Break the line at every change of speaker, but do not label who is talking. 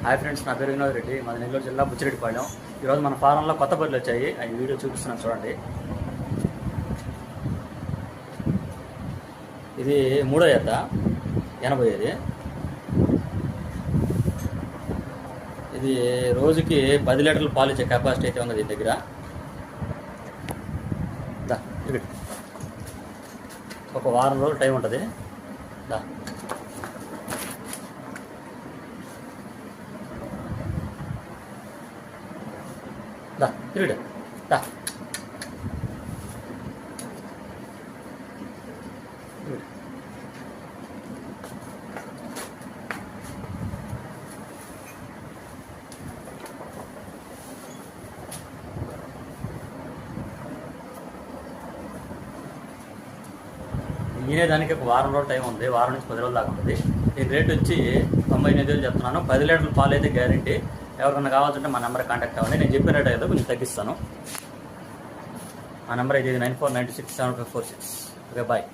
Hi friends, నా పేరు వినోద్ రెడ్డి, మాది నెల్లూరు జిల్లా బుచ్చిరెడ్డిపాళెం. ఈరోజు మన ఫారంలో కొత్త బర్రెలు వచ్చాయి. ఈ వీడియో చూపిస్తున్నాను చూడండి. ఇది 3వ ఈత, 80. ఇది రోజుకి 10 లీటర్లు పాలు ఇచ్చే కెపాసిటీ అయితే ఉంది దీని దగ్గర. ఒక వారం రోజులు టైం ఉంటుంది. తిరిగి దానికి ఒక వారం రోజులు టైం ఉంది. వారం నుంచి 10 రోజుల దాకా ఉంటుంది. దీని రేట్ వచ్చి 98,000 చెప్తున్నాను. 10 లీటర్ల పాలు అయితే గ్యారంటీ. ఎవరికైనా కావాల్సింటే మా నెంబర్ కాంటాక్ట్ అవ్వండి. నేను చెప్పిన రేట్ అయితే కొంచెం తగ్గిస్తాను. మా నెంబర్ అయితే 94967546. Okay, bye.